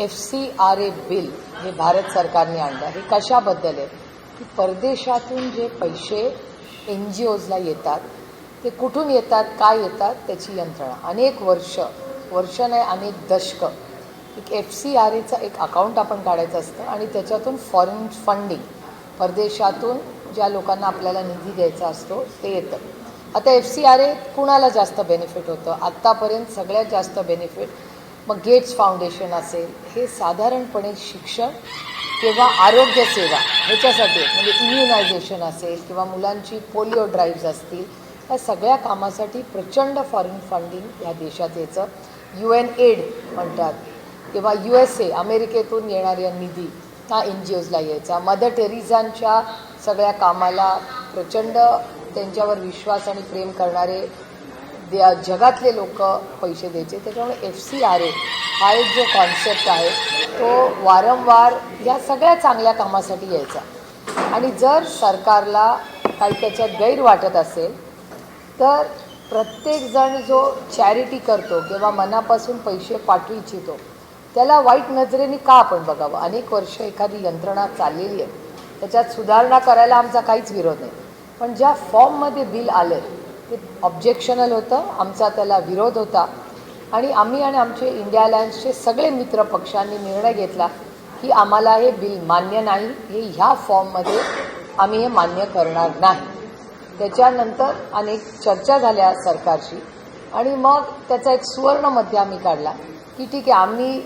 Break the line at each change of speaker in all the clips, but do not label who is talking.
FCRA bill हे भारत सरकारने आणलं. हे कशाबद्दल आहे की परदेशातून जे पैसे NGOजला येतात ते कुठून येतात, काय येतात त्याची यंत्रणा. अनेक वर्ष नाही अनेक दशक एक FCRAचं एक अकाउंट आपण काढायचं असतं आणि त्याच्यातून फॉरेन फंडिंग परदेशातून ज्या लोकांना आपल्याला निधी द्यायचा असतो ते येतं. आता FCRA कुणाला जास्त बेनिफिट होतं? आत्तापर्यंत सगळ्यात जास्त बेनिफिट मग गेट्स फाउंडेशन असेल, हे साधारणपणे शिक्षण किंवा आरोग्य सेवा ह्याच्यासाठी म्हणजे इम्युनायझेशन असेल किंवा मुलांची पोलिओ ड्राईव्ज असतील, या सगळ्या कामासाठी प्रचंड फॉरेन फंडिंग या देशात यायचं. UNAID म्हणतात किंवा USA अमेरिकेतून येणाऱ्या निधी हा NGOजला यायचा. मदर टेरेसांच्या सगळ्या कामाला प्रचंड त्यांच्यावर विश्वास आणि प्रेम करणारे जगातले लोक पैसे द्यायचे. त्याच्यामुळे FCRA हा एक जो कॉन्सेप्ट आहे तो वारंवार या सगळ्या चांगल्या कामासाठी यायचा. आणि जर सरकारला काही त्याच्यात गैर वाटत असेल तर प्रत्येकजण जो चॅरिटी करतो किंवा मनापासून पैसे पाठवू इच्छितो त्याला वाईट नजरेने का आपण बघावं? अनेक वर्ष एखादी यंत्रणा चाललेली आहे, त्याच्यात सुधारणा करायला आमचा काहीच विरोध नाही. पण ज्या फॉर्ममध्ये बिल आलं ते ऑब्जेक्शनल होतं, आमचा त्याला विरोध होता आणि आम्ही आणि आमचे इंडिया अलायन्सचे सगळे मित्र पक्षांनी निर्णय घेतला की आम्हाला हे बिल मान्य नाही, हे ह्या फॉर्ममध्ये आम्ही हे मान्य करणार नाही. त्याच्यानंतर अनेक चर्चा झाल्या सरकारशी आणि मग त्याचा एक सुवर्ण मध्य आम्ही काढला की ठीक आहे, आम्ही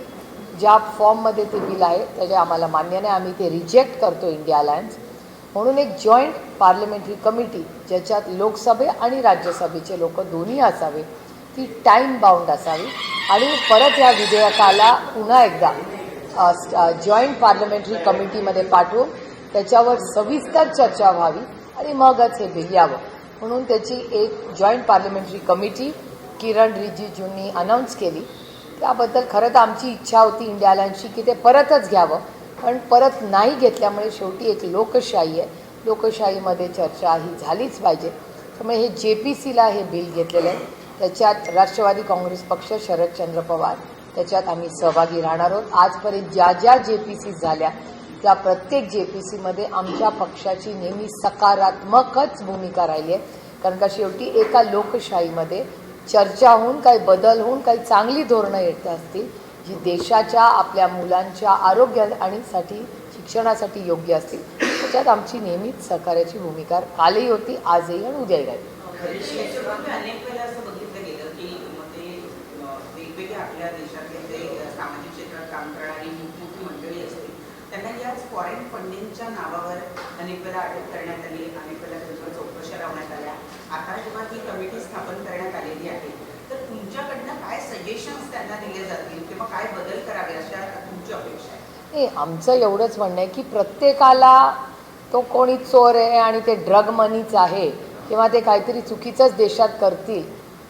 ज्या फॉर्ममध्ये ते बिल आहे त्याचे आम्हाला मान्य नाही, आम्ही ते रिजेक्ट करतो इंडिया अलायन्स. म्हणून एक जॉईंट पार्लमेंटरी कमिटी ज्याच्यात लोकसभे आणि राज्यसभेचे लोक दोन्ही असावे, ती टाईम बाउंड असावी आणि परत या विधेयकाला पुन्हा एकदा जॉईंट पार्लमेंटरी कमिटीमध्ये पाठवून त्याच्यावर सविस्तर चर्चा व्हावी आणि मगच हे बिल यावं. म्हणून त्याची एक जॉईंट पार्लमेंटरी कमिटी किरण रिजिजूंनी अनाऊन्स केली. त्याबद्दल खरं तर आमची इच्छा होती इंडिया अलायन्सची की ते परतच घ्यावं, पण परत नाही घेतल्यामुळे शेवटी एक लोकशाही आहे, लोकशाहीमध्ये चर्चा ही झालीच पाहिजे. त्यामुळे हे JPCला हे बिल घेतलेलं आहे. त्याच्यात राष्ट्रवादी काँग्रेस पक्ष, शरदचंद्र पवार त्याच्यात आम्ही सहभागी राहणार आहोत. आजपर्यंत ज्या JPC झाल्या त्या प्रत्येक JPCमध्ये आमच्या पक्षाची नेहमी सकारात्मकच भूमिका राहिली आहे. कारण का शेवटी एका लोकशाहीमध्ये चर्चा होऊन काही बदल होऊन काही चांगली धोरणं येत असतील जी देशाच्या आपल्या मुलांच्या आरोग्य आणि शिक्षणासाठी योग्य असतील, त्याच्यात आमची नेहमीच सहकार्याची भूमिका कालही होती, आजही आणि उद्याही राहील.
अनेक वेळा असं बघितलं गेलं की वेगवेगळ्या आपल्या देशातले जे सामाजिक क्षेत्रात काम करणारी मोठी मंडळी असते त्यांना या फॉरेन फंडिंगच्या नावावर अनेक वेळा अटक करण्यात आली, अनेक वेळा त्यांच्यावर चौकशा लावण्यात आल्या. आता जेव्हा ही कमिटी स्थापन करण्यात आलेली आहे तर तुमच्याकडनं काय सजेशन्स त्यांना दिले जातील किंवा काय बदल करावे अशा तुमची अपेक्षा आहे?
आमचं एवढंच म्हणणं आहे की प्रत्येकाला तो कोणी चोर आहे आणि ते ड्रग मनीच आहे किंवा ते काहीतरी चुकीचंच देशात करतील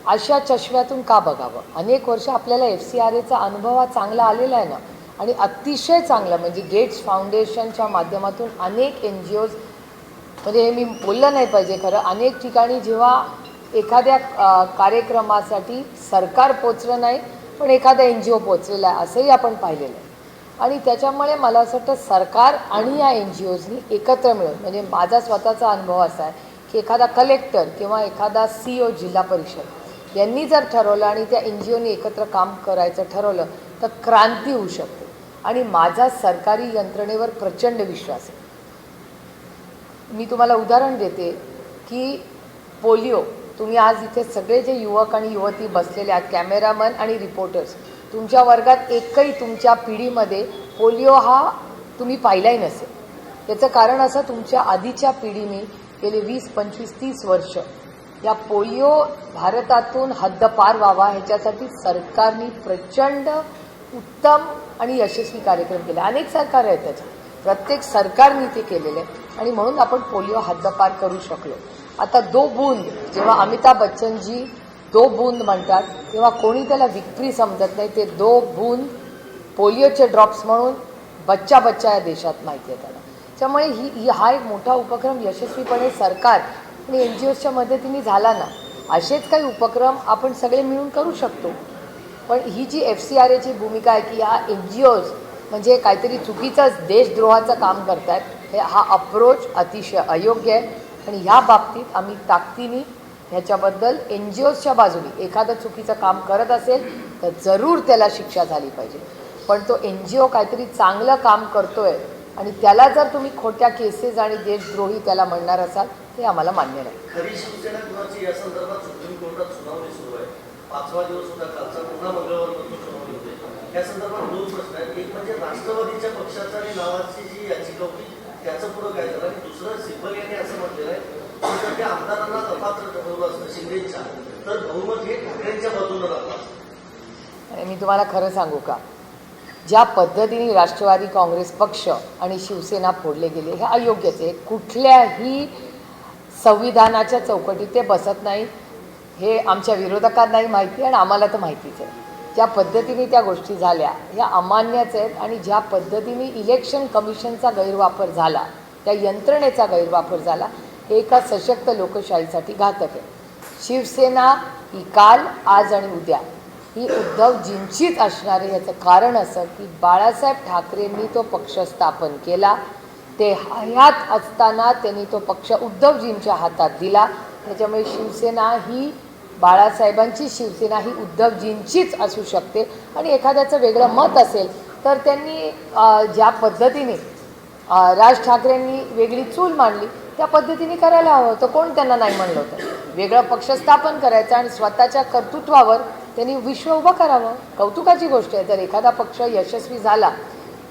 अशा चष्म्यातून का बघावं? अनेक वर्ष आपल्याला FCRAचा अनुभव हा चांगला आलेला आहे ना, आणि अतिशय चांगला म्हणजे गेट्स फाउंडेशनच्या माध्यमातून अनेक NGOज म्हणजे हे मी बोललं नाही पाहिजे खरं, अनेक ठिकाणी जेव्हा एखाद्या कार्यक्रमासाठी सरकार पोचलं नाही पण एखादा NGO पोचलेला आहे असंही आपण पाहिलेलं आहे. आणि त्याच्यामुळे मला असं वाटतं सरकार आणि या NGOजनी एकत्र मिळून, म्हणजे माझा स्वतःचा अनुभव असा आहे की एखादा कलेक्टर किंवा एखादा CEO जिल्हा परिषद यांनी जर ठरवलं आणि त्या NGOनी एकत्र काम करायचं ठरवलं तर क्रांती होऊ शकते. आणि माझा सरकारी यंत्रणेवर प्रचंड विश्वास आहे. मी तुम्हाला उदाहरण देते की पोलिओ, तुम्ही आज इथे सगळे जे युवक आणि युवती बसलेले आहेत, कॅमेरामन आणि रिपोर्टर्स, तुमच्या वर्गात एकही तुमच्या पिढीमध्ये पोलिओ हा तुम्ही पाहिलाही नसेल. याचं कारण असं, तुमच्या आधीच्या पिढीने गेले 20, 25, 30 वर्ष या पोलिओ भारतातून हद्दपार व्हावा ह्याच्यासाठी सरकारने प्रचंड उत्तम आणि यशस्वी कार्यक्रम केले. अनेक सरकार आहेत त्याच्यात, प्रत्येक सरकारने ते केलेले आहे आणि म्हणून आपण पोलिओ हद्दपार करू शकलो. आता 2 बूंद, जेव्हा अमिताभ बच्चनजी 2 बूंद म्हणतात तेव्हा कोणी त्याला विक्री समजत नाही. ते 2 बूंद पोलिओचे ड्रॉप्स म्हणून बच्चा या देशात माहिती आहे त्याला. त्यामुळे हा एक मोठा उपक्रम यशस्वीपणे सरकार आणि NGOजच्या मदतीने झाला ना, असेच काही उपक्रम आपण सगळे मिळून करू शकतो. पण ही जी FCRAची भूमिका आहे की या NGOज म्हणजे काहीतरी चुकीचंच देशद्रोहाचं काम करतात हा अप्रोच अतिशय अयोग्य आहे. आणि ह्या बाबतीत आम्ही ताकदीने ह्याच्याबद्दल NGOजच्या बाजूने एखादं चुकीचं काम करत असेल तर जरूर त्याला शिक्षा झाली पाहिजे. पण तो NGO काहीतरी चांगलं काम करतोय आणि त्याला जर तुम्ही खोट्या केसेस आणि देशद्रोही त्याला म्हणणार असाल ते आम्हाला मान्य नाही.
खरी शिवसेना कुणाची या संदर्भात सुप्रीम कोर्टात सुनावणी सुरू आहे. 5वा दिवस होता कालचा, पुन्हा मंगळवारपासून सुनावणी होते. या संदर्भात 2 प्रश्न आहेत. एक म्हणजे राष्ट्रवादीच्या पक्षाचा आणि नावाची जी याचिका होती त्याचं पुढं काय झालं, आणि दुसरं सिब्बल यांनी असं म्हटलेलं आहे की जर त्या आमदारांना अपात्र ठरवलं असतं शिंदेच्या तर बहुमत हे ठाकरेंच्या बाजूनं राहिलं असतं.
मी तुम्हाला खरं सांगू का, ज्या पद्धतीने राष्ट्रवादी काँग्रेस पक्ष आणि शिवसेना फोडले गेले हे अयोग्यच आहे. कुठल्याही संविधानाच्या चौकटीत ते बसत नाही हे आमच्या विरोधकांनाही माहिती आहे आणि आम्हाला तर माहितीच आहे. ज्या पद्धतीने त्या गोष्टी झाल्या ह्या अमान्यच आहेत आणि ज्या पद्धतीने इलेक्शन कमिशनचा गैरवापर झाला, त्या यंत्रणेचा गैरवापर झाला, हे एका सशक्त लोकशाहीसाठी घातक आहे. शिवसेना ही काल, आज आणि उद्या ही उद्धवजींचीच असणार आहे. याचं कारण असं की बाळासाहेब ठाकरेंनी तो पक्ष स्थापन केला, ते हयात असताना त्यांनी तो पक्ष उद्धवजींच्या हातात दिला. त्याच्यामुळे शिवसेना ही बाळासाहेबांची शिवसेना ही उद्धवजींचीच असू शकते. आणि एखाद्याचं वेगळं मत असेल तर त्यांनी ज्या पद्धतीने राज ठाकरेंनी वेगळी चूल मांडली त्या पद्धतीने करायला हवं होतं. कोण त्यांना नाही म्हणलं होतं. वेगळं पक्ष स्थापन करायचं आणि स्वतःच्या कर्तृत्वावर त्यांनी विश्व उभं करावं. कौतुकाची गोष्ट आहे. जर एखादा पक्ष यशस्वी झाला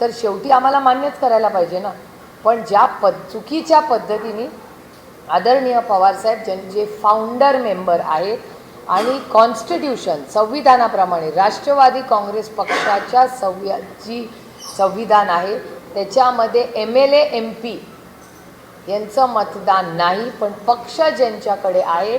तर शेवटी आम्हाला मान्यच करायला पाहिजे ना. पण ज्या चुकीच्या पद्धतीने आदरणीय पवारसाहेब जे फाउंडर मेंबर आहेत आणि कॉन्स्टिट्यूशन संविधानाप्रमाणे राष्ट्रवादी काँग्रेस पक्षाच्या जी संविधान आहे त्याच्यामध्ये MLA MP यांचं मतदान नाही, पण पक्ष ज्यांच्याकडे आहे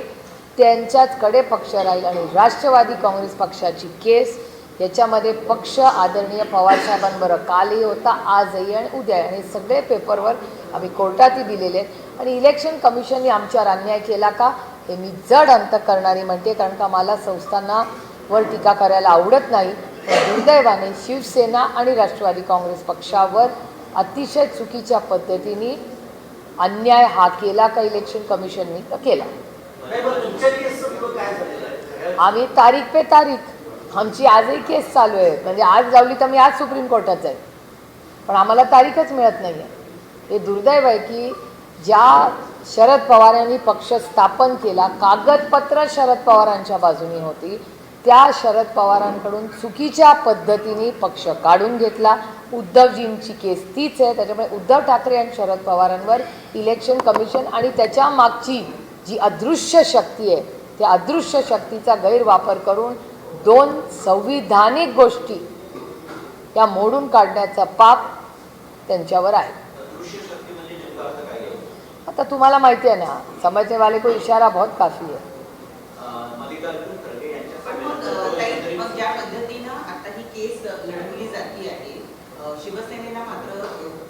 त्यांच्याचकडे पक्ष राहील. आणि राष्ट्रवादी काँग्रेस पक्षाची केस याच्यामध्ये पक्ष आदरणीय पवारसाहेबांबरोबर कालही होता, आजही आणि उद्या, आणि सगळे पेपरवर आम्ही कोर्टातही दिलेले आहेत. आणि इलेक्शन कमिशनने आमच्यावर अन्याय केला का हे मी जड अंत करणारी म्हणते, कारण का मला संस्थांनावर टीका करायला आवडत नाही. पण दुर्दैवाने शिवसेना आणि राष्ट्रवादी काँग्रेस पक्षावर अतिशय चुकीच्या पद्धतीने अन्याय हा केला का इलेक्शन कमिशननी तर केला. आम्ही तारीख पे तारीख, आमची आजही केस चालू आहे. म्हणजे आज लावली तर मी आज सुप्रीम कोर्टात जाईल, पण आम्हाला तारीखच मिळत नाही आहे. हे दुर्दैव आहे की ज्या शरद पवार यांनी पक्ष स्थापन केला, कागदपत्र शरद पवारांच्या बाजूने होती, त्या शरद पवारांकडून चुकीच्या पद्धतीने पक्ष काढून घेतला. उद्धवजींची केस तीच आहे. त्याच्यामुळे उद्धव ठाकरे आणि शरद पवारांवर इलेक्शन कमिशन आणि त्याच्या मागची जी अदृश्य शक्ती आहे त्या अदृश्य शक्तीचा गैरवापर करून 2 संविधानिक गोष्टी त्या मोडून काढण्याचा पाप त्यांच्यावर आहे. आता तुम्हाला माहिती आहे ना, समझने वाले को इशारा बहुत काफी है.
मग ज्या पद्धतीनं आता ही केस लढवली जाती आहे, शिवसेनेला मात्र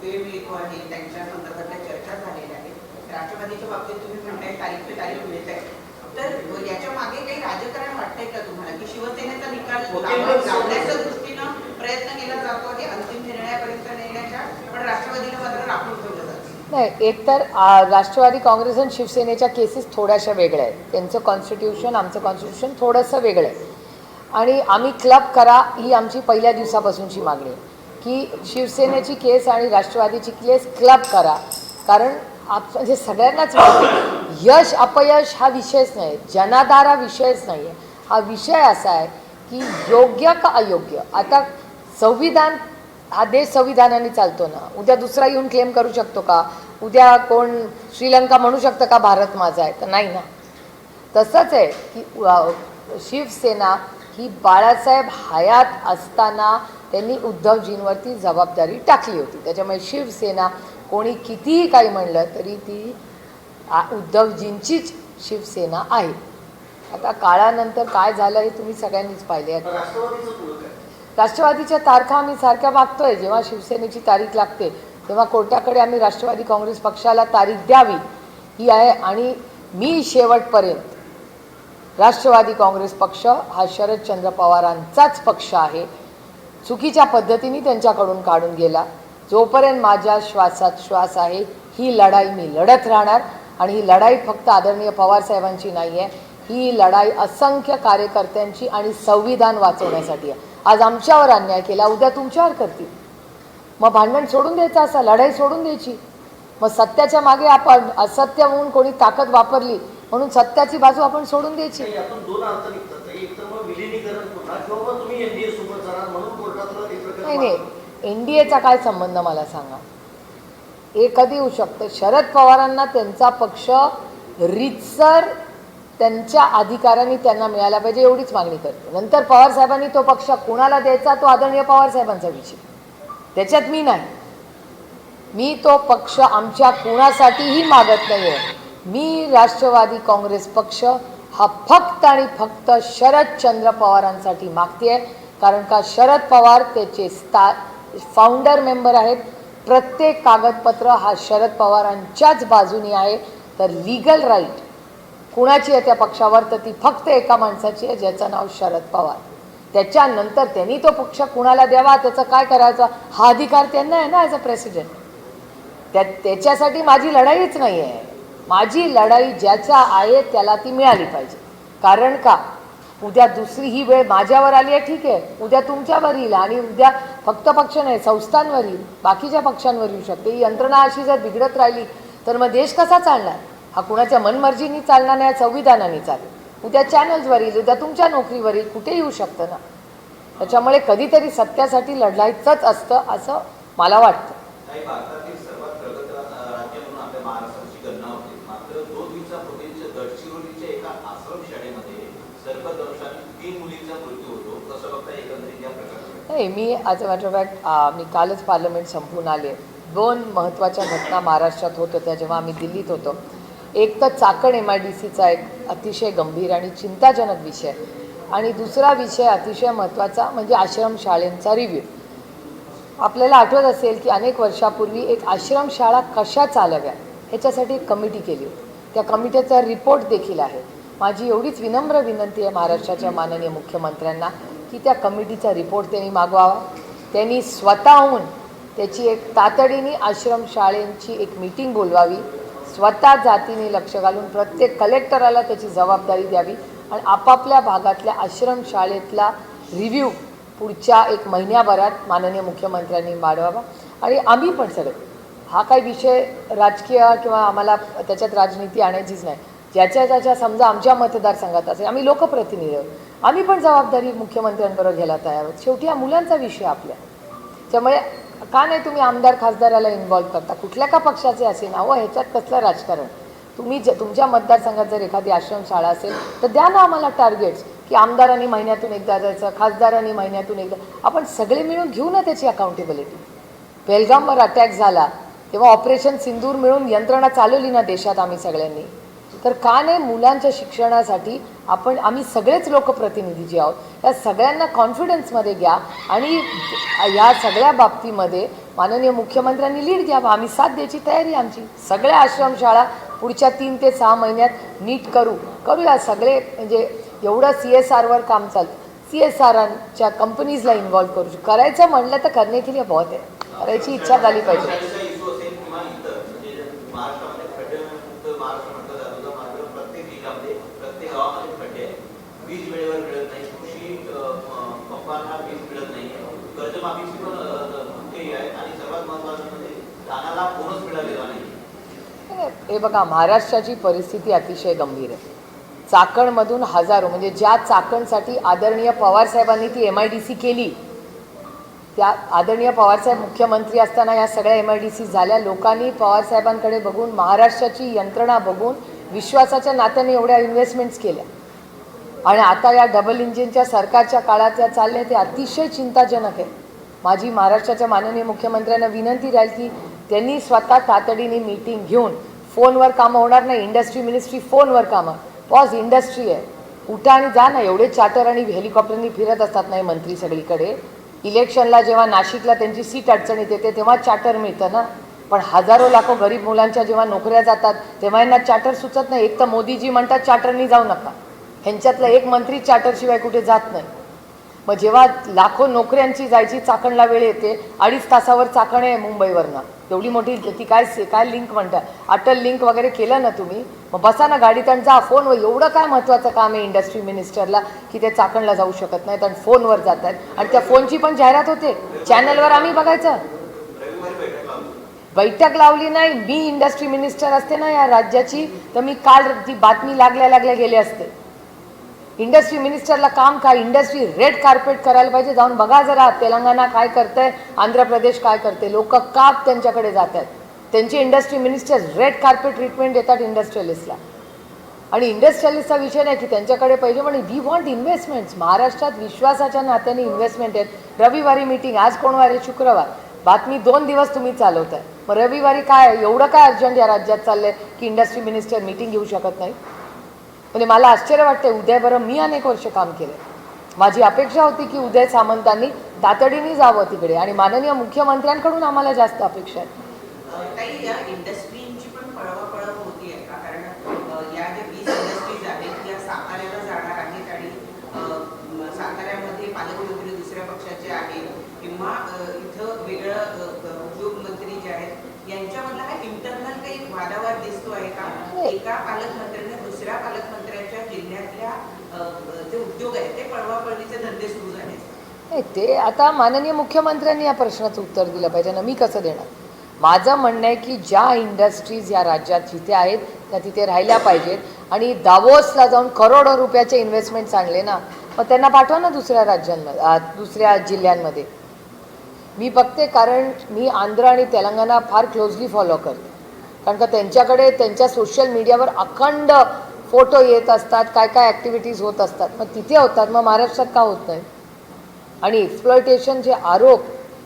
वेळ मिळतो आहे, त्यांच्या संदर्भातल्या चर्चा झालेल्या आहेत. राष्ट्रवादीच्या बाबतीत तुम्ही म्हणताय तारीख पे तारीख मिळत आहे, तर याच्या मागे काही राजकारण वाटतंय का तुम्हाला की शिवसेनेचा निकाल लावण्याच्या दृष्टीनं प्रयत्न केला जातो आहे अंतिम निर्णयापर्यंत नेण्याच्या, पण राष्ट्रवादीला मात्र राखून ठेवलं जातं?
नाही, एकतर राष्ट्रवादी काँग्रेस आणि शिवसेनेच्या केसेस थोड्याशा वेगळ्या आहेत. त्यांचं कॉन्स्टिट्यूशन आमचं कॉन्स्टिट्यूशन थोडंसं वेगळं आहे. आणि आम्ही क्लब करा ही आमची पहिल्या दिवसापासूनची मागणी आहे की शिवसेनेची केस आणि राष्ट्रवादीची केस क्लब करा. कारण म्हणजे सगळ्यांनाच माहिती यश अपयश हा विषयच नाही, जनाधार हा विषयच नाही आहे. हा विषय असा आहे की योग्य का अयोग्य. आता संविधान हा देश संविधानाने चालतो ना. उद्या दुसरा येऊन क्लेम करू शकतो का? उद्या कोण श्रीलंका म्हणू शकतं का भारत माझा आहे? तर नाही ना. तसंच आहे की शिवसेना ही बाळासाहेब हयात असताना त्यांनी उद्धवजींवरती जबाबदारी टाकली होती. त्याच्यामुळे शिवसेना कोणी कितीही काही म्हणलं तरी ती उद्धवजींचीच शिवसेना आहे. आता काळानंतर काय झालं हे तुम्ही सगळ्यांनीच पाहिले आहे. राष्ट्रवादीच्या तारखा आम्ही सारख्या मागतोय. जेव्हा शिवसेनेची तारीख लागते तेव्हा कोर्टाकडे आम्ही राष्ट्रवादी काँग्रेस पक्षाला तारीख द्यावी ही आहे. आणि मी शेवटपर्यंत राष्ट्रवादी काँग्रेस पक्ष हा शरदचंद्र पवारांचाच पक्ष आहे. चुकीच्या पद्धतीने त्यांच्याकडून काढून गेला. जोपर्यंत माझ्या श्वासात श्वास आहे ही लढाई मी लढत राहणार आणि ही लढाई फक्त आदरणीय पवार साहेबांची नाही आहे, ही लढाई असंख्य कार्यकर्त्यांची आणि संविधान वाचवण्यासाठी आहे. आज आमच्यावर अन्याय केला, उद्या तुमच्यावर करतील. मग भांडण सोडून द्यायचं, असं लढाई सोडून द्यायची. मग सत्याच्या मागे आपण असत्य म्हणून कोणी ताकद वापरली म्हणून सत्याची बाजू आपण सोडून द्यायची.
यातून दोन अर्थ निघतात. एक तर मग विलिनीकरण पुन्हा किंवा मग तुम्ही एनडीए सोबत जाणार म्हणून कोर्टातलं एक प्रकार.
नाही, एनडीएचा काय संबंध मला सांगा. हे कधी होऊ शकतं? शरद पवारांना त्यांचा पक्ष रीतसर त्यांच्या अधिकारांनी त्यांना मिळाला पाहिजे एवढीच मागणी करतो. नंतर पवार साहेबांनी तो पक्ष कुणाला द्यायचा तो आदरणीय पवार साहेबांचा विषय, त्याच्यात मी नाही. मी तो पक्ष आमच्या कुणासाठीही मागत नाही आहे. मी राष्ट्रवादी काँग्रेस पक्ष हा फक्त आणि फक्त शरदचंद्र पवारांसाठी मागते आहे. कारण का शरद पवार त्याचे फाउंडर मेंबर आहेत. प्रत्येक कागदपत्र हा शरद पवारांच्याच बाजूनी आहे. तर लीगल राईट कुणाची आहे त्या पक्षावर, तर ती फक्त एका माणसाची आहे ज्याचं नाव शरद पवार. त्याच्यानंतर त्यांनी तो पक्ष कुणाला द्यावा, त्याचं काय करायचं हा अधिकार त्यांना आहे ना ॲज अ प्रेसिडेंट. त्याच्यासाठी माझी लढाईच नाही आहे. माझी लढाई ज्याच्या आहे त्याला ती मिळाली पाहिजे. कारण का उद्या दुसरी ही वेळ माझ्यावर आली आहे, ठीक आहे, उद्या तुमच्यावर येईल आणि उद्या फक्त पक्ष नाही संस्थांवर येईल, बाकीच्या पक्षांवर येऊ शकते. ही यंत्रणा अशी जर बिघडत राहिली तर मग देश कसा चालणार? हा कुणाच्या मनमर्जीनी चालणार नाही, संविधानाने चालेल. उद्या चॅनल्सवर येईल, उद्या तुमच्या नोकरीवर येईल, कुठे येऊ शकतं ना. त्याच्यामुळे कधीतरी सत्यासाठी लढायचंच असतं असं मला वाटतं.
भारतातील सर्वात प्रगत राज्य म्हणून आपल्या महाराष्ट्राची गणना होते. मात्र 2 दिवसापूर्वीच गडचिरोलीच्या एका आश्रम शाळेमध्ये सर्पदंशाने 3 मुलींचा मृत्यू होतो. कसं बघता एकंदरीत या प्रकारात?
नाही, मी as a matter of fact मी कालच पार्लमेंट संपवून आले. 2 महत्त्वाच्या घटना महाराष्ट्रात होत होत्या जेव्हा आम्ही दिल्लीत होतो. एक तर चाकण MIDCचा एक अतिशय गंभीर आणि चिंताजनक विषय आणि दुसरा विषय अतिशय महत्त्वाचा म्हणजे आश्रमशाळेंचा रिव्ह्यू. आपल्याला आठवत असेल की अनेक वर्षापूर्वी एक आश्रमशाळा कशा चालव्या ह्याच्यासाठी एक कमिटी केली होती. त्या कमिटीचा रिपोर्ट देखील आहे. माझी एवढीच विनम्र विनंती आहे महाराष्ट्राच्या माननीय मुख्यमंत्र्यांना की त्या कमिटीचा रिपोर्ट त्यांनी मागवावा. त्यांनी स्वतःहून त्याची एक तातडीने आश्रमशाळेंची एक मीटिंग बोलवावी. स्वतः जातीने लक्ष घालून प्रत्येक कलेक्टराला त्याची जबाबदारी द्यावी आणि आपापल्या भागातल्या आश्रमशाळेतला रिव्ह्यू पुढच्या 1 महिन्याभरात माननीय मुख्यमंत्र्यांनी वाढवावा. आणि आम्ही पण सगळे, हा काही विषय राजकीय किंवा आम्हाला त्याच्यात राजनीती आणायचीच नाही. ज्याच्या समजा आमच्या मतदारसंघात असेल, आम्ही लोकप्रतिनिधी आहोत, आम्ही पण जबाबदारी मुख्यमंत्र्यांबरोबर घ्यायला तयार आहोत. शेवटी हा मुलांचा विषय आपल्या. त्यामुळे का नाही तुम्ही आमदार खासदाराला इन्व्हॉल्व करता, कुठल्या का पक्षाचे असे नाव, ह्याच्यात कसलं राजकारण. तुम्ही तुमच्या मतदारसंघात जर एखादी आश्रमशाळा असेल तर द्या ना आम्हाला टार्गेट्स की आमदारांनी महिन्यातून एकदा जायचं, खासदारांनी महिन्यातून एकदा. आपण सगळे मिळून घेऊ ना त्याची अकाउंटेबिलिटी. पेहलगामवर अटॅक झाला तेव्हा ऑपरेशन सिंदूर मिळून यंत्रणा चालवली ना देशात आम्ही सगळ्यांनी. तर का नाही मुलांच्या शिक्षणासाठी आम्ही सगळेच लोकप्रतिनिधी जे आहोत या सगळ्यांना कॉन्फिडन्समध्ये घ्या आणि या सगळ्या बाबतीमध्ये माननीय मुख्यमंत्र्यांनी लीड घ्यावा. आम्ही साथ द्यायची तयारी आमची. सगळ्या आश्रमशाळा पुढच्या 3 ते 6 महिन्यात नीट करूया सगळे. म्हणजे एवढं CSRवर काम चालतं. CSRच्या कंपनीजला इन्व्हॉल्व करायचं म्हणलं तर करणे के लिए बहुत आहे. करायची इच्छा झाली पाहिजे.
इश्यू असेल किंवा इतर म्हणजे महाराष्ट्रामध्ये खड्डेमुक्त महाराष्ट्र म्हटलं जातं. मात्र प्रत्येक जिल्ह्यामध्ये प्रत्येक गावामध्ये खड्डे आहे. वीज वेळेवर मिळत नाही. कृषी पंपांना वीज मिळत नाही. कर्जमाफीची पण मुख्य आहे आणि सर्वात महत्त्वाचं म्हणजे धानाला बोनस मिळालेला नाही.
हे बघा, महाराष्ट्राची परिस्थिती अतिशय गंभीर आहे. चाकणमधून हजारो, म्हणजे ज्या चाकणसाठी आदरणीय पवारसाहेबांनी ती MIDC केली, त्या आदरणीय पवारसाहेब मुख्यमंत्री असताना या सगळ्या MIDC झाल्या. लोकांनी पवारसाहेबांकडे बघून, महाराष्ट्राची यंत्रणा बघून विश्वासाच्या नात्याने एवढ्या इन्व्हेस्टमेंट्स केल्या आणि आता या डबल इंजिनच्या सरकारच्या काळात या चालल्या, ते अतिशय चिंताजनक आहे. माझी महाराष्ट्राच्या माननीय मुख्यमंत्र्यांना विनंती राहील की त्यांनी स्वतः तातडीने मीटिंग घेऊन, फोनवर कामं होणार नाही, इंडस्ट्री मिनिस्ट्री फोनवर कामं, पॉज इंडस्ट्री आहे, उठा आणि जा ना. एवढे चार्टर आणि हेलिकॉप्टरनी फिरत असतात नाही मंत्री सगळीकडे. इलेक्शनला जेव्हा नाशिकला त्यांची सीट अडचणीत येते तेव्हा चार्टर मिळतं ना. पण हजारो लाखो गरीब मुलांच्या जेव्हा नोकऱ्या जातात तेव्हा यांना चार्टर सुचत नाही. एक तर मोदीजी म्हणतात चार्टरनी जाऊ नका, ह्यांच्यातला एक मंत्री चार्टरशिवाय कुठे जात नाही. मग जेव्हा लाखो नोकऱ्यांची जायची चाकणला वेळ येते, 2.5 तासावर चाकण आहे मुंबईवरनं, एवढी मोठी ती काय लिंक म्हणतात, अटल लिंक वगैरे केलं ना तुम्ही, मग बसा ना गाडीत आणि जा फोनवर. एवढं काय महत्त्वाचं काम आहे इंडस्ट्री मिनिस्टरला की ते चाकणला जाऊ शकत नाहीत आणि फोनवर जात आहेत. आणि त्या फोनची पण जाहिरात होते चॅनलवर, आम्ही बघायचं.
रविवारी बैठक लावली.
बैठक लावली नाही, मी इंडस्ट्री मिनिस्टर असते ना या राज्याची, तर मी काल ती बातमी लागल्या गेले असते. इंडस्ट्री मिनिस्टरला काम काय, इंडस्ट्री रेड कार्पेट करायला पाहिजे. जाऊन बघा जरा तेलंगणा काय करतंय, आंध्र प्रदेश काय करते. लोक का त्यांच्याकडे जात आहेत. त्यांचे industry minister red carpet treatment देतात इंडस्ट्रियलिस्टला. आणि इंडस्ट्रियलिस्टचा विषय नाही की त्यांच्याकडे पाहिजे, पण वी वॉन्ट इन्व्हेस्टमेंट्स. महाराष्ट्रात विश्वासाच्या नात्याने इन्व्हेस्टमेंट आहेत. रविवारी मीटिंग, आज कोण वार आहे, शुक्रवार. बातमी 2 दिवस तुम्ही चालवताय, मग रविवारी काय एवढं काय अर्जंट या राज्यात चाललंय की इंडस्ट्री मिनिस्टर मीटिंग घेऊ शकत नाही. म्हणजे मला आश्चर्य वाटते. उदय, बरं मी अनेक वर्ष काम केलं, माझी अपेक्षा होती की उदय सामंतांनी तातडीने जावं तिकडे, आणि माननीय मुख्यमंत्र्यांकडून आम्हाला जास्त अपेक्षा आहेत.
काही या इंडस्ट्रीची पण पळवापळव होती आहे का? कारण या ज्या 20 इंडस्ट्रीज आहेत या साताऱ्याला जाणार आहेत आणि साताऱ्यामध्ये पालकमंत्री दुसऱ्या पक्षाचे आहेत किंवा इथं वेगळं उद्योगमंत्री जे आहेत यांच्यामधला हा इंटरनल काही वादावाद दिसतो आहे का? एका पालकमंत्र्याने दुसऱ्या पालकमंत्र्याच्या जिल्ह्यातल्या जे उद्योग आहेत ते पळवापळवीचे धंदे सुरू झाले.
नाही, ते आता माननीय मुख्यमंत्र्यांनी या प्रश्नाचं उत्तर दिलं पाहिजे ना, मी कसं देणार. माझं म्हणणं आहे की ज्या इंडस्ट्रीज या राज्यात जिथे आहेत त्या तिथे राहिल्या पाहिजेत. आणि दावोसला जाऊन करोडो रुपयाचे इन्व्हेस्टमेंट्स आणले ना, मग त्यांना पाठवा ना दुसऱ्या राज्यांमध्ये, दुसऱ्या जिल्ह्यांमध्ये. मी बघते, कारण मी आंध्र आणि तेलंगणा फार क्लोजली फॉलो करते, कारण का त्यांच्याकडे त्यांच्या सोशल मीडियावर अखंड फोटो येत असतात, काय काय ॲक्टिव्हिटीज होत असतात. मग तिथे होतात, मग महाराष्ट्रात का होत नाही. आणि एक्सप्लॉयटेशनचे आरोप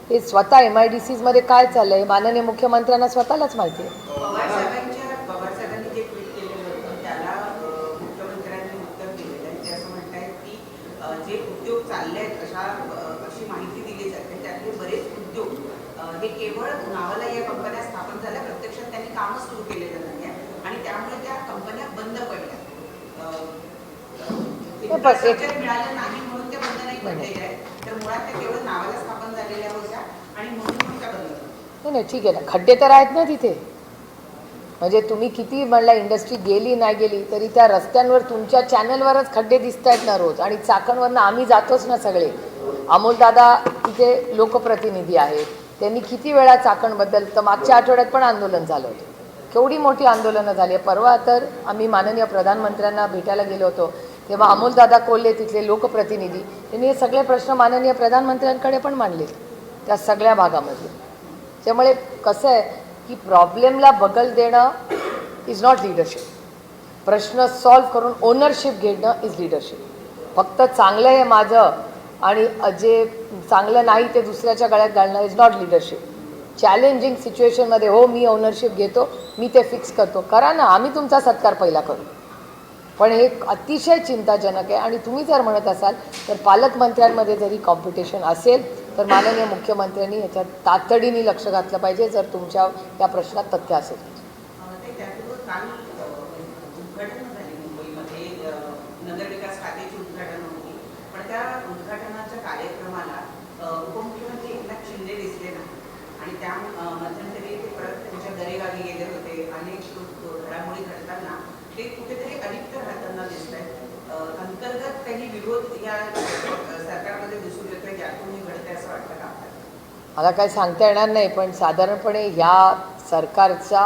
हे स्वतः MIDCमध्ये काय चाललं आहे माननीय मुख्यमंत्र्यांना स्वतःलाच माहिती आहे.
पवार साहेबांनी जे ट्विट केलेलं होतं त्याला मुख्यमंत्र्यांनी उत्तर दिलेलं आहे. ते असं म्हणतायत की जे उद्योग चालले आहेत अशी माहिती दिली जाते, त्यातले बरेच उद्योग हे केवळ नावाला या कंपन्या स्थापन झाल्या, प्रत्यक्षात त्यांनी कामच सुरू केलेलं नाही आहे आणि त्यामुळे त्या कंपन्या बंद पडल्या. इन्फ्रास्ट्रक्चर मिळालं नाही म्हणून त्या बंद नाही पडलेल्या आहेत, तर मुळात त्या केवळ नावाला स्थापन झालेल्या होत्या आणि म्हणून मग त्या बंद झाल्या.
नाही ठीक आहे ना, खड्डे तर आहेत ना तिथे. म्हणजे तुम्ही किती म्हणला इंडस्ट्री गेली नाही गेली तरी त्या रस्त्यांवर तुमच्या चॅनलवरच खड्डे दिसत आहेत ना रोज. आणि चाकणवरनं आम्ही जातोच ना सगळे. अमोलदादा तिथे लोकप्रतिनिधी आहेत, त्यांनी किती वेळा चाकणबद्दल, तर मागच्या आठवड्यात पण आंदोलन झालं होतं. केवढी मोठी आंदोलनं झाली. परवा तर आम्ही माननीय प्रधानमंत्र्यांना भेटायला गेलो होतो, तेव्हा अमोलदादा कोल्हे तिथले लोकप्रतिनिधी, त्यांनी हे सगळे प्रश्न माननीय प्रधानमंत्र्यांकडे पण मांडले त्या सगळ्या भागामध्ये. त्यामुळे कसं आहे की प्रॉब्लेमला बगल देणं इज नॉट लिडरशिप. प्रश्न सॉल्व्ह करून ओनरशिप घेणं इज लिडरशिप. फक्त चांगलं आहे माझं आणि जे चांगलं नाही ते दुसऱ्याच्या गळ्यात घालणं इज नॉट लिडरशिप. चॅलेंजिंग सिच्युएशनमध्ये हो मी ओनरशिप घेतो, मी ते फिक्स करतो, करा ना, आम्ही तुमचा सत्कार पहिला करू. पण हे अतिशय चिंताजनक आहे. आणि तुम्ही जर म्हणत असाल तर पालकमंत्र्यांमध्ये जरी कॉम्पिटिशन असेल तर माननीय मुख्यमंत्र्यांनी याच्यात तातडीने लक्ष घातलं पाहिजे जर तुमच्या या प्रश्नात तथ्य असेल.
त्यातून काल उद्घाटन झाली मुंबईमध्ये, नगरविकास खात्याची उद्घाटन होती, पण त्या उद्घाटनाच्या कार्यक्रमाला उपमुख्यमंत्री एकनाथ शिंदे दिसले नाही आणि त्या मध्यंतरी ते परत त्यांच्या घरेगावी गेले होते. अनेक घडामोडी घडताना ते कुठेतरी अलिप्त राहताना दिसत आहेत. अंतर्गत काही विरोध या सरकारमध्ये दिसून येतोय, यातूनही घडतंय असं वाटतं का?
मला काय सांगता येणार नाही, पण साधारणपणे ह्या सरकारचा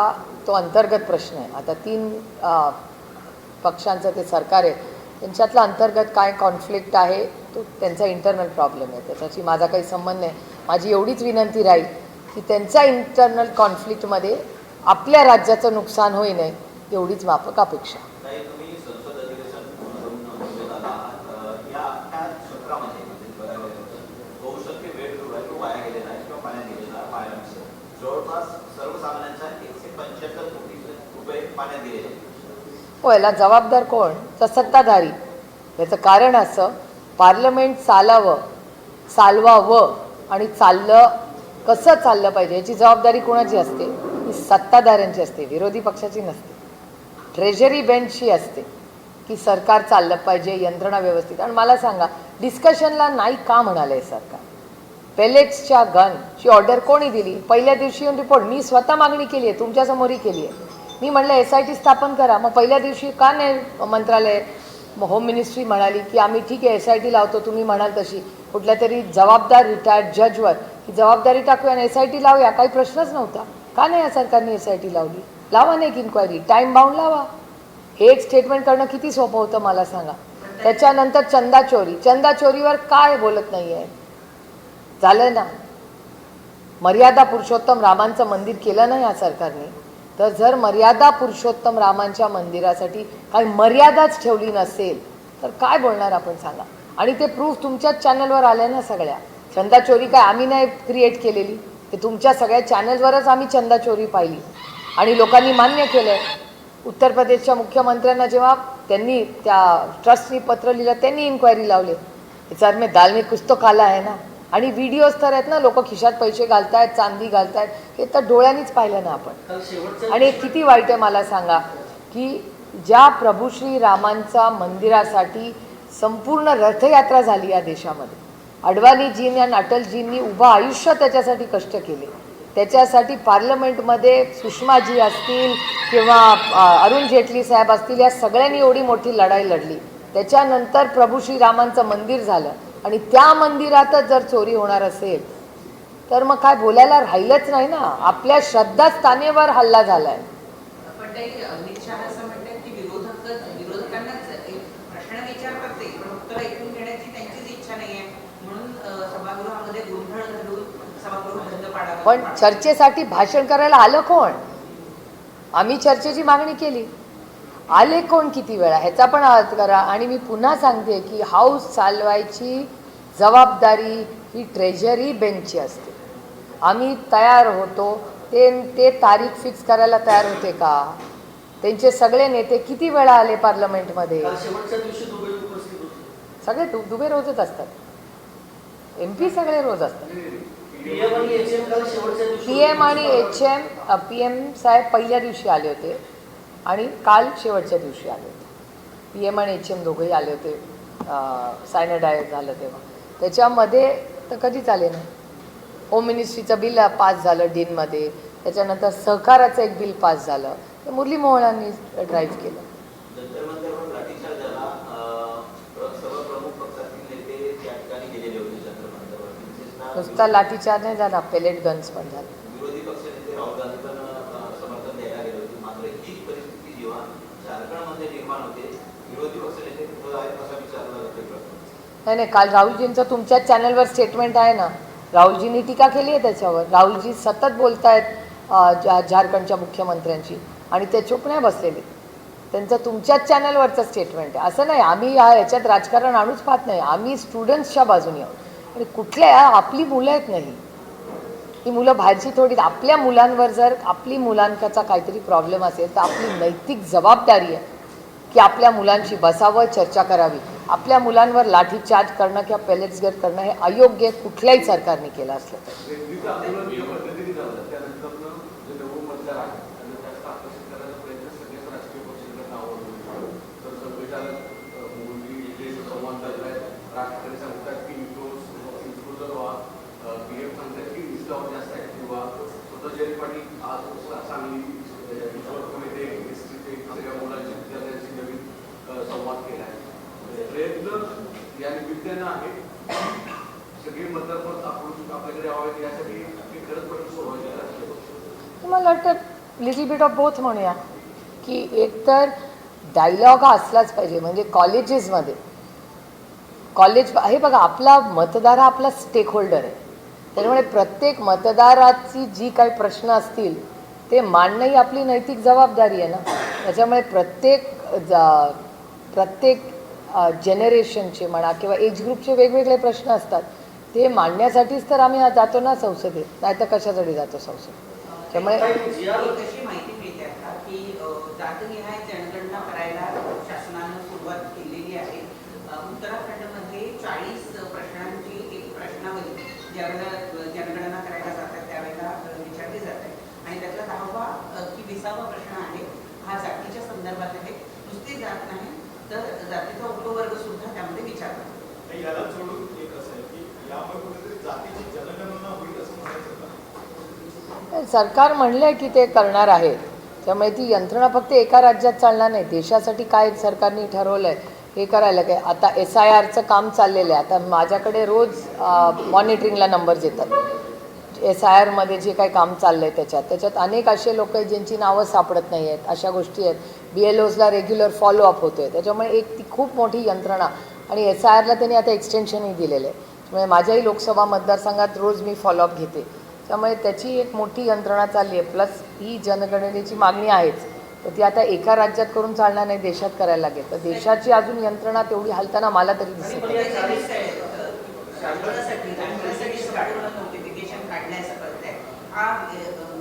तो अंतर्गत प्रश्न आहे. आता 3 पक्षांचं ते सरकार आहे, त्यांच्यातला अंतर्गत काय कॉन्फ्लिक्ट आहे तो त्यांचा इंटरनल प्रॉब्लेम आहे, त्याच्याशी माझा काही संबंध नाही. माझी एवढीच विनंती राहील की त्यांच्या इंटरनल कॉन्फ्लिक्टमध्ये आपल्या राज्याचं नुकसान होई नाही एवढीच माफक अपेक्षा.
तुम्ही संसद अधिवेशन या सत्रामध्ये बहुशक्य वेळ जो आहे तो वाया गेलेला आहे किंवा पाण्यात गेलेला आहे. जवळपास सर्वसामान्यांच्या 175 कोटी रुपये पाण्यात गेलेले.
हो, याला जबाबदार कोण? तर सत्ताधारी. याचं कारण असं, पार्लमेंट चालवावं आणि कसं चाललं पाहिजे याची जबाबदारी कोणाची असते? ही सत्ताधाऱ्यांची असते, विरोधी पक्षाची नसते. ट्रेजरी बेंचची असते. की सरकार चाललं पाहिजे, यंत्रणा व्यवस्थित. आणि मला सांगा, डिस्कशनला नाही का म्हणालंय सरकार? पेलेट्सच्या गनची ऑर्डर कोणी दिली? पहिल्या दिवशी येऊन रिपोर्ट मी स्वतः मागणी केली आहे, तुमच्यासमोरही केली आहे. मी म्हटलं SIT स्थापन करा. मग पहिल्या दिवशी का नाही मंत्रालय, होम मिनिस्ट्री म्हणाली की आम्ही ठीक आहे SIT लावतो, तुम्ही म्हणाल तशी कुठल्या तरी जबाबदार रिटायर्ड जजवर ही जबाबदारी टाकूया आणि SIT लावूया, काही प्रश्नच नव्हता. का नाही या सरकारने SIT लावली? लावा ना एक इन्क्वायरी, टाईम बाउंड लावा. हे एक स्टेटमेंट करणं किती सोपं होतं मला सांगा. त्याच्यानंतर चंदा चोरीवर काय बोलत नाही आहे? झालं ना, मर्यादा पुरुषोत्तम रामांचं मंदिर केलं ना या सरकारने. तर जर मर्यादा पुरुषोत्तम रामांच्या मंदिरासाठी काही मर्यादाच ठेवली नसेल तर काय बोलणार आपण सांगा. आणि ते प्रूफ तुमच्याच चॅनलवर आले ना सगळ्या. चंदा चोरी काय आम्ही नाही क्रिएट केलेली, ते तुमच्या सगळ्या चॅनलवरच आम्ही चंदा चोरी पाहिली आणि लोकांनी मान्य केलं. उत्तर प्रदेशच्या मुख्यमंत्र्यांना जेव्हा त्यांनी त्या ट्रस्टनी पत्र लिहिलं, त्यांनी इन्क्वायरी लावली. सर में दाल में कुछ तो काला आहे ना. आणि व्हिडिओज तर आहेत ना, लोक खिशात पैसे घालतायत, चांदी घालतायत, हे तर डोळ्यांनीच पाहिलं ना आपण. आणि किती वाईट आहे मला सांगा की ज्या प्रभू श्री रामांच्या मंदिरासाठी संपूर्ण रथयात्रा झाली या देशामध्ये, अडवाणीजींनी आणि अटलजींनी उभं आयुष्य त्याच्यासाठी कष्ट केले. त्याच्यासाठी पार्लमेंटमध्ये सुषमाजी असतील किंवा अरुण जेटली साहेब असतील, या सगळ्यांनी एवढी मोठी लढाई लढली. त्याच्यानंतर प्रभू श्री रामांचं मंदिर झालं आणि त्या मंदिरातच जर चोरी होणार असेल तर मग काय बोलायला राहिलंच नाही ना. आपल्या श्रद्धास्थानेवर हल्ला झालाय.
पण ते अमित शहा असं म्हणतात की विरोधकांनाच एक प्रश्न विचारतात ते, पण उत्तर ऐकून घेण्याची त्यांचीच इच्छा नाही आहे, म्हणून सभागृहामध्ये गोंधळ घालून सभागृह बंद पाडावं.
पण चर्चेसाठी भाषण करायला आलं कोण? आम्ही चर्चेची मागणी केली, आले कोण किती वेळा ह्याचा पण अर्थ करा. आणि मी पुन्हा सांगते की हाऊस चालवायची जबाबदारी ही ट्रेझरी बेंचची असते. आम्ही तयार होतो, ते तारीख फिक्स करायला तयार होते का? त्यांचे सगळे नेते किती वेळा आले पार्लमेंटमध्ये?
शेवटच्या दिवशी दुबई उपस्थित होते.
सगळे दुबे रोजच असतात, MP सगळे रोज असतात. PM आणि HM, PM साहेब पहिल्या दिवशी आले होते आणि काल शेवटच्या दिवशी आले होते. PM आणि HM दोघंही आले होते. सायनाडायझ झालं तेव्हा. त्याच्यामध्ये तर कधीच आले नाही. होम मिनिस्ट्रीचं बिल पास झालं डीनमध्ये, त्याच्यानंतर सहकाराचं एक बिल पास झालं, ते मुरली मोहोळांनी ड्राईव्ह केलं.
जंतर मंतरवर लाठीचार्ज झाला. सर्व प्रमुख पक्षातील नेते त्या ठिकाणी गेलेले होते जंतर मंतरवर.
नुसता लाठीचार्ज नाही झाला, पेलेट गन्स पण झाले.
विरोधी पक्षनेते राहुल गांधी पण समर्थन द्यायला गेले होते. मात्र हीच परिस्थिती जेव्हा झारखंडमध्ये निर्माण होते, विरोधी पक्षनेते कुठं आहेत असा विचारला जातो.
नाही, काल राहुलजींचं तुमच्याच चॅनलवर स्टेटमेंट आहे ना. राहुलजींनी टीका केली आहे त्याच्यावर. राहुलजी सतत बोलत आहेत झारखंडच्या मुख्यमंत्र्यांची आणि ते चूप नाही बसलेले. त्यांचं तुमच्याच चॅनलवरचं स्टेटमेंट आहे. असं नाही आम्ही याच्यात राजकारण आणूच पाहत नाही. आम्ही स्टुडंट्सच्या बाजूने आहोत. आणि कुठल्या आपली मुलं आहेत नाही, ही मुलं बाहेरची थोडी. आपल्या मुलांवर जर आपली मुलांचा काहीतरी प्रॉब्लेम असेल तर आपली नैतिक जबाबदारी आहे की आपल्या मुलांशी बसावं, चर्चा करावी. आपल्या मुलांवर लाठीचार्ज करणं किंवा पेलेट्स गेट करणं हे अयोग्य कुठल्याही सरकारने केलं असलं तर.
संवाद केला आहे. प्रयत्न या निमित्तानं आहे. सगळे मतदार आपल्याकडे यावेत यासाठी खरंच पण सुरुवात.
मला वाटतं लिटल बिट ऑफ बोथ म्हणूया की एकतर डायलॉग हा असलाच पाहिजे. म्हणजे कॉलेजेसमध्ये हे बघा, आपला मतदार हा आपला स्टेक होल्डर आहे. त्यामुळे प्रत्येक मतदाराची जी काही प्रश्न असतील ते मांडणं ही आपली नैतिक जबाबदारी आहे ना. त्याच्यामुळे प्रत्येक जनरेशनचे म्हणा किंवा एज ग्रुपचे वेगवेगळे प्रश्न असतात. ते मांडण्यासाठीच तर आम्ही जातो ना संसदेत, नाही तर कशासाठी जातो संसदेत. त्यामुळे
कशी माहिती मिळते आता की जातनिहाय जनगणना करायला शासनानं सुरुवात केलेली आहे. उत्तराखंडमध्ये 40 प्रश्नांची एक प्रश्नावली ज्यावेळेला जनगणना करायला जातात त्यावेळेला विचारली जाते आणि त्यातला 10वा की 20वा प्रश्न आहे हा जातीच्या संदर्भात आहे. नुसती जात नाही तर
पण सरकार म्हणलंय की ते करणार आहे, त्यामुळे ती यंत्रणा फक्त एका राज्यात चालणार नाही. देशासाठी काय सरकारने ठरवलं आहे हे करायला काय. आता SIRचं काम चाललेलं आहे. आता माझ्याकडे रोज मॉनिटरिंगला नंबर्स येतात SIRमध्ये जे काही काम चाललं आहे त्याच्यात अनेक असे लोक आहेत ज्यांची नावं सापडत नाही आहेत. अशा गोष्टी आहेत. BLOजला रेग्युलर फॉलोअप होतो आहे. त्याच्यामुळे एक ती खूप मोठी यंत्रणा आणि SIRला त्यांनी आता एक्सटेन्शनही दिलेलं आहे. त्यामुळे माझ्याही लोकसभा मतदारसंघात रोज मी फॉलोअप घेते. त्यामुळे त्याची एक मोठी यंत्रणा चालली आहे. प्लस ही जनगणनेची मागणी आहेच, तर ती आता एका राज्यात करून चालणार नाही, देशात करायला लागेल. तर देशाची अजून यंत्रणा तेवढी हलताना मला तरी दिसत नाही.
नोटिफिकेशन काढण्याचं करताय हा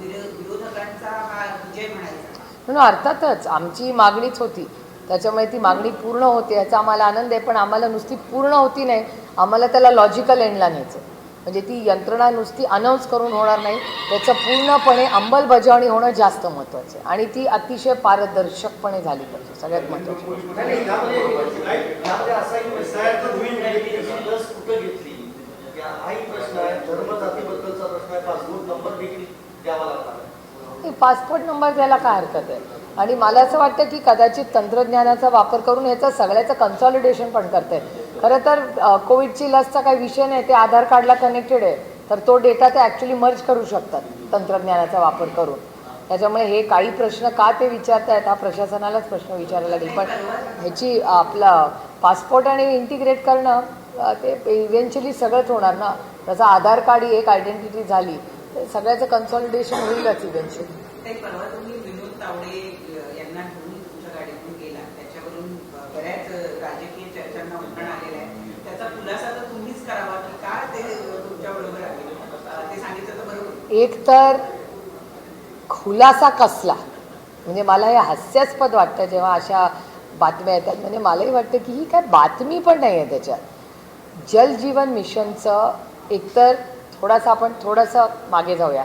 विरोधकांचा हा विजय म्हणायचा.
म्हणून अर्थातच आमची मागणीच होती, त्याच्यामुळे ती मागणी पूर्ण होते याचा आम्हाला आनंद आहे. पण आम्हाला नुसती पूर्ण होती नाही, आम्हाला त्याला लॉजिकल एंडला न्यायचं. म्हणजे ती यंत्रणा नुसती अनाऊन्स करून होणार नाही, त्याचं पूर्णपणे अंमलबजावणी होणं जास्त महत्त्वाचं आहे आणि ती अतिशय पारदर्शकपणे झाली पाहिजे. सगळ्यात महत्त्वाची गोष्ट
हाही प्रश्न आहे, धर्म जातीबद्दलचा प्रश्न आहे, पासपोर्ट नंबर देखील द्यावा लागणार आहे.
पासपोर्ट नंबर द्यायला काय हरकत आहे. आणि मला असं वाटतं की कदाचित तंत्रज्ञानाचा वापर करून ह्याचं सगळ्याचं कन्सॉलिडेशन पण करता येईल. खरं तर कोविडची लसचा काही विषय नाही, ते आधार कार्डला कनेक्टेड आहे, तर तो डेटा ते ॲक्च्युली मर्ज करू शकतात तंत्रज्ञानाचा वापर करून. त्याच्यामुळे हे काही प्रश्न का ते विचारतायत हा प्रशासनालाच प्रश्न विचारायला लागेल. पण ह्याची आपला पासपोर्ट आणि इंटिग्रेट करणं ते इव्हेंच्युअली सगळंच होणार ना. त्याचा आधार कार्ड ही एक आयडेंटिटी झाली, तर सगळ्याचं कन्सॉलिडेशन होईलच इव्हेंच्युअली.
परवा तुम्ही विनोद तावडे यांना घेऊन तुमच्या गाडीतून गेला, त्याच्यावरून बऱ्याच राजकीय चर्चांना उधाण आलेलं आहे. त्याचा खुलासा तर तुम्हीच करावा की का ते तुमच्या बरोबर आले, ते सांगितलं तर बरोबर.
एक तर खुलासा कसला, म्हणजे मला हे हास्यास्पद वाटतं जेव्हा अशा बातम्या येतात. म्हणजे मलाही वाटतं की ही काय बातमी पण नाही आहे त्याच्यात. जल जीवन मिशनचं एकतर आपण थोडंसं मागे जाऊया.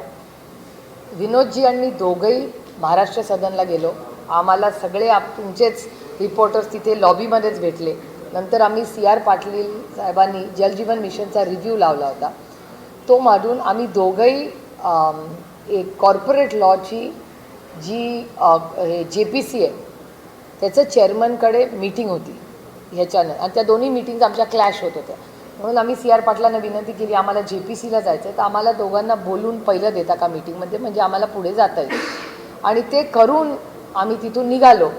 विनोदजी आणि मी दोघंही महाराष्ट्र सदनला गेलो. आम्हाला सगळे तुमचेच रिपोर्टर्स तिथे लॉबीमध्येच भेटले. नंतर आम्ही CR पाटील साहेबांनी जलजीवन मिशनचा रिव्ह्यू लावला होता. तो मांडून आम्ही दोघंही एक कॉर्पोरेट लॉची जी JPC आहे त्याचं चेअरमनकडे मीटिंग होती ह्याच्यानं, आणि त्या दोन्ही मीटिंग्स आमच्या क्लॅश होत होत्या. म्हणून आम्ही CR पाटलांना विनंती केली आम्हाला JPCला जायचं आहे, तर आम्हाला दोघांना बोलून पहिलं देता का मीटिंगमध्ये, म्हणजे आम्हाला पुढे जाता येईल. आणि ते करून आम्ही तिथून निघालो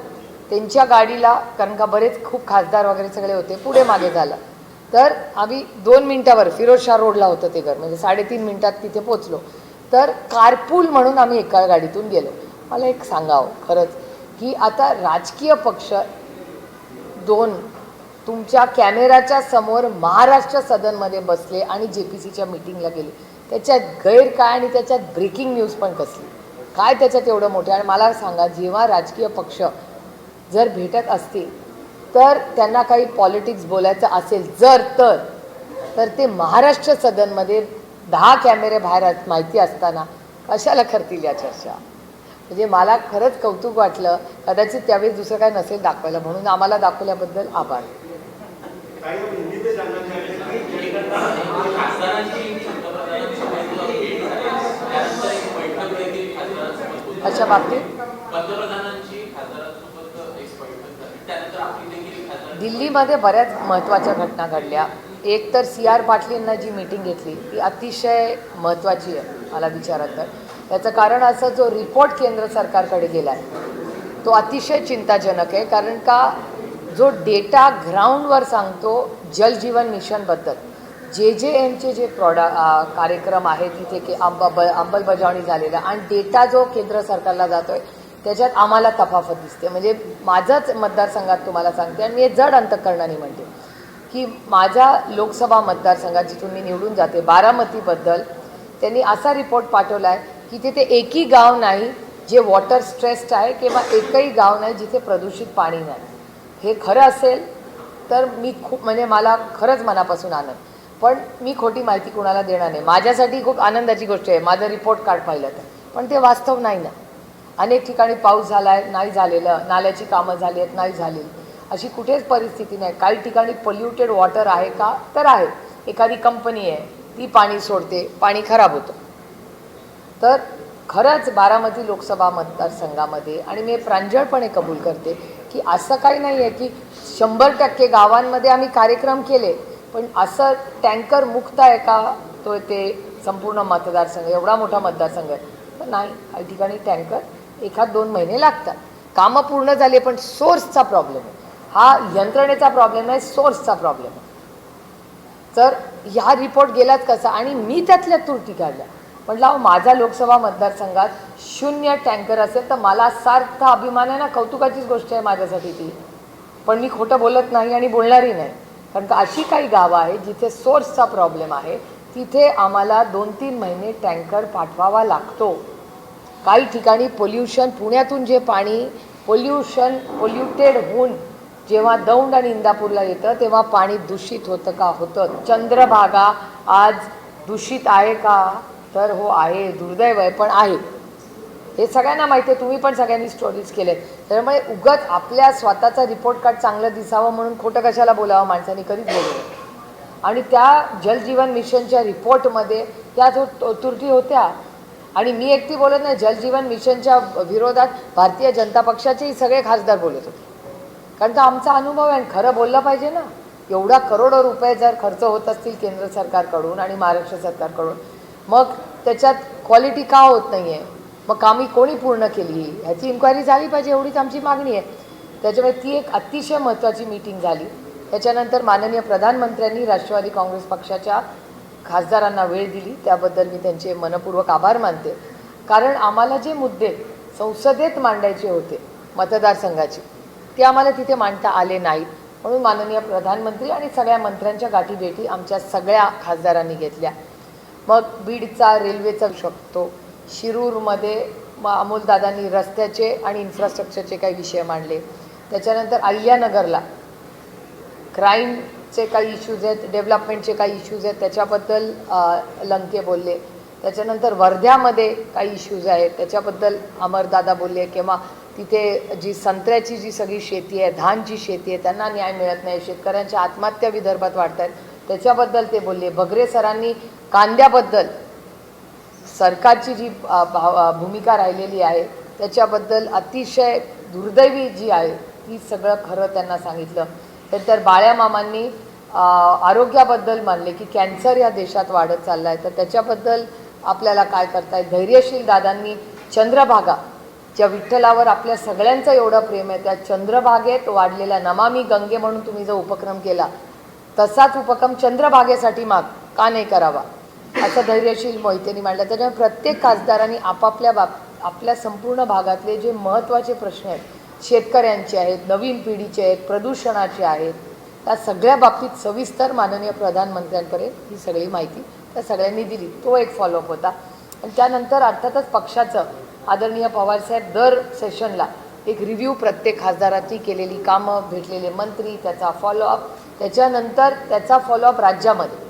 त्यांच्या गाडीला, कारण का बरेच खूप खासदार वगैरे सगळे होते. पुढे मागे झालं तर आम्ही 2 मिनिटावर फिरोजशाह रोडला होतं ते घर, म्हणजे 3.5 मिनिटात तिथे पोचलो. तर कारपूल म्हणून आम्ही एका गाडीतून गेलो. मला एक सांगावं खरंच की आता राजकीय पक्ष 2 तुमच्या कॅमेराच्या समोर महाराष्ट्र सदनमध्ये बसले आणि JPCच्या मीटिंगला गेले, त्याच्यात गैर काय आणि त्याच्यात ब्रेकिंग न्यूज पण कसली काय त्याच्यात एवढं मोठं. आणि मला सांगा, जेव्हा राजकीय पक्ष जर भेटत असतील तर त्यांना काही पॉलिटिक्स बोलायचं असेल तर ते महाराष्ट्र सदनमध्ये 10 कॅमेरे बाहेर माहिती असताना कशाला करतील या चर्चा. म्हणजे मला खरंच कौतुक वाटलं. कदाचित त्यावेळेस दुसरं काय नसेल दाखवायला, म्हणून आम्हाला दाखवल्याबद्दल आभार. अशा बाबतीत दिल्लीमध्ये बऱ्याच महत्त्वाच्या घटना घडल्या. एक तर CR पाटलींना जी मीटिंग घेतली ती अतिशय महत्त्वाची आहे मला विचारात. तर त्याचं कारण असं, जो रिपोर्ट केंद्र सरकारकडे गेला आहे तो अतिशय चिंताजनक आहे. कारण का जो डेटा ग्राउंडवर सांगतो जलजीवन मिशनबद्दल, JJMचे जे कार्यक्रम आहेत तिथे की अंमलबजावणी झालेला आणि डेटा जो केंद्र सरकारला जातो आहे त्याच्यात आम्हाला तफावत दिसते. म्हणजे माझंच मतदारसंघात तुम्हाला सांगते, आणि मी जड अंतःकरणाने म्हणते की माझ्या लोकसभा मतदारसंघात जिथून मी निवडून जाते बारामतीबद्दल त्यांनी असा रिपोर्ट पाठवला आहे की तिथे एकही गाव नाही जे वॉटर स्ट्रेस्ड आहे, किंवा एकही गाव नाही जिथे प्रदूषित पाणी नाही. हे खरं असेल तर मी खूप, म्हणजे मला खरंच मनापासून आनंद. पण मी खोटी माहिती कुणाला देणार नाही. माझ्यासाठी खूप आनंदाची गोष्ट आहे माझं रिपोर्ट कार्ड पाहिलं तर, पण ते वास्तव नाही ना. अनेक ठिकाणी पाऊस झाला आहे नाही झालेलं, नाल्याची कामं झाली आहेत नाही झालेली, अशी कुठेच परिस्थिती नाही. काही ठिकाणी पोल्युटेड वॉटर आहे का, तर आहे. एखादी कंपनी आहे ती पाणी सोडते, पाणी खराब होतं. तर खरंच बारामती लोकसभा मतदारसंघामध्ये, आणि मी प्रांजळपणे कबूल करते की असं काही नाही आहे की 100% गावांमध्ये आम्ही कार्यक्रम केले, पण असं टँकर मुक्त आहे का तो ते संपूर्ण मतदारसंघ, एवढा मोठा मतदारसंघ आहे, तर नाही. काही ठिकाणी टँकर 1-2 महिने लागतात. कामं पूर्ण झाली, पण सोर्सचा प्रॉब्लेम आहे. हा यंत्रणेचा प्रॉब्लेम नाही, सोर्सचा प्रॉब्लेम आहे. तर ह्या रिपोर्ट गेलाच कसा, आणि मी त्यातल्या त्रुटी काढल्या. म्हटलं अहो, माझा लोकसभा मतदारसंघात 0 टँकर असेल तर मला सार्थ अभिमान आहे ना, कौतुकाचीच गोष्ट आहे माझ्यासाठी ती. पण मी खोटं बोलत नाही आणि बोलणारही नाही, कारण का अशी काही गावं आहे जिथे सोर्सचा प्रॉब्लेम आहे, तिथे आम्हाला 2-3 महिने टँकर पाठवावा लागतो. काही ठिकाणी पोल्युशन, पुण्यातून जे पाणी पोल्युटेड होऊन जेव्हा दौंड आणि इंदापूरला येतं तेव्हा पाणी दूषित होतं का? होतं. चंद्रभागा आज दूषित आहे का? तर हो आहे, दुर्दैव आहे, पण आहे. हे सगळ्यांना माहिती आहे, तुम्ही पण सगळ्यांनी स्टोरीज केलेत. त्यामुळे उगाच आपल्या स्वतःचा रिपोर्ट कार्ड चांगलं दिसावं म्हणून खोटं कशाला बोलावं माणसांनी, कधीच बोलू नये. आणि त्या जलजीवन मिशनच्या रिपोर्टमध्ये त्या त्रुटी होत्या. आणि मी एकटी बोलत नाही, जलजीवन मिशनच्या विरोधात भारतीय जनता पक्षाचेही सगळे खासदार बोलत होते, कारण का आमचा अनुभव आहे. खरं बोललं पाहिजे ना. एवढा करोडो रुपये जर खर्च होत असतील केंद्र सरकारकडून आणि महाराष्ट्र सरकारकडून, मग त्याच्यात क्वालिटी का होत नाही आहे? मग कामी कोणी पूर्ण केली ह्याची इन्क्वायरी झाली पाहिजे, एवढीच आमची मागणी आहे. त्याच्यामुळे ती एक अतिशय महत्त्वाची मीटिंग झाली. त्याच्यानंतर माननीय प्रधानमंत्र्यांनी राष्ट्रवादी काँग्रेस पक्षाच्या खासदारांना वेळ दिली, त्याबद्दल मी त्यांचे मनपूर्वक आभार मानते. कारण आम्हाला जे मुद्दे संसदेत मांडायचे होते मतदारसंघाचे, ते आम्हाला तिथे मांडता आले नाहीत. म्हणून माननीय प्रधानमंत्री आणि सगळ्या मंत्र्यांच्या गाठीभेटी आमच्या सगळ्या खासदारांनी घेतल्या. मग बीडचा रेल्वेचा शकतो, शिरूरमध्ये अमोलदादांनी रस्त्याचे आणि इन्फ्रास्ट्रक्चरचे काही विषय मांडले. त्याच्यानंतर अहिल्यानगरला क्राईमचे काही इश्यूज आहेत, डेव्हलपमेंटचे काही इश्यूज आहेत, त्याच्याबद्दल लंके बोलले. त्याच्यानंतर वर्ध्यामध्ये काही इश्यूज आहेत, त्याच्याबद्दल अमरदादा बोलले. किंवा तिथे जी संत्र्याची जी सगळी शेती आहे, धानची शेती आहे, त्यांना न्याय मिळत नाही, शेतकऱ्यांच्या आत्महत्या विदर्भात वाढत आहेत, त्याच्याबद्दल ते बोलले. भगरे सरांनी कांद्याबद्दल सरकारची जी भूमिका राहिलेली आहे त्याच्याबद्दल अतिशय दुर्दैवी जी आहे ती सगळं खरं त्यांना सांगितलं. तर बाळ्यामामांनी आरोग्याबद्दल मानले की कॅन्सर या देशात वाढत चालला आहे, तर त्याच्याबद्दल आपल्याला काय करता येईल. धैर्यशील दादांनी चंद्रभागा, ज्या विठ्ठलावर आपल्या सगळ्यांचं एवढं प्रेम आहे, त्या चंद्रभागेत वाढलेला नमामि गंगे म्हणून तुम्ही जो उपक्रम केला, तसाच उपक्रम चंद्रभागेसाठी का नाही करावा, असं धैर्यशील मोहितेंनी मांडलं. त्याच्यामुळे प्रत्येक खासदारांनी आपल्या संपूर्ण भागातले जे महत्त्वाचे प्रश्न आहेत, शेतकऱ्यांचे आहेत, नवीन पिढीचे आहेत, प्रदूषणाचे आहेत, त्या सगळ्या बाबतीत सविस्तर माननीय प्रधानमंत्र्यांपर्यंत ही सगळी माहिती त्या सगळ्यांनी दिली. तो एक फॉलोअप होता. आणि त्यानंतर अर्थातच पक्षाचं आदरणीय पवारसाहेब दर सेशनला एक रिव्ह्यू प्रत्येक खासदारांची केलेली कामं, भेटलेले मंत्री, त्याचा फॉलोअप, त्याच्यानंतर त्याचा फॉलोअप राज्यामध्ये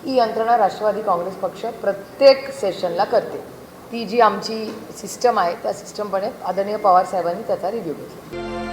ही यंत्रणा राष्ट्रवादी काँग्रेस पक्ष प्रत्येक सेशनला करते. ती जी आमची सिस्टम आहे त्या सिस्टमपणे आदरणीय पवारसाहेबांनी त्याचा रिव्ह्यू घेतला.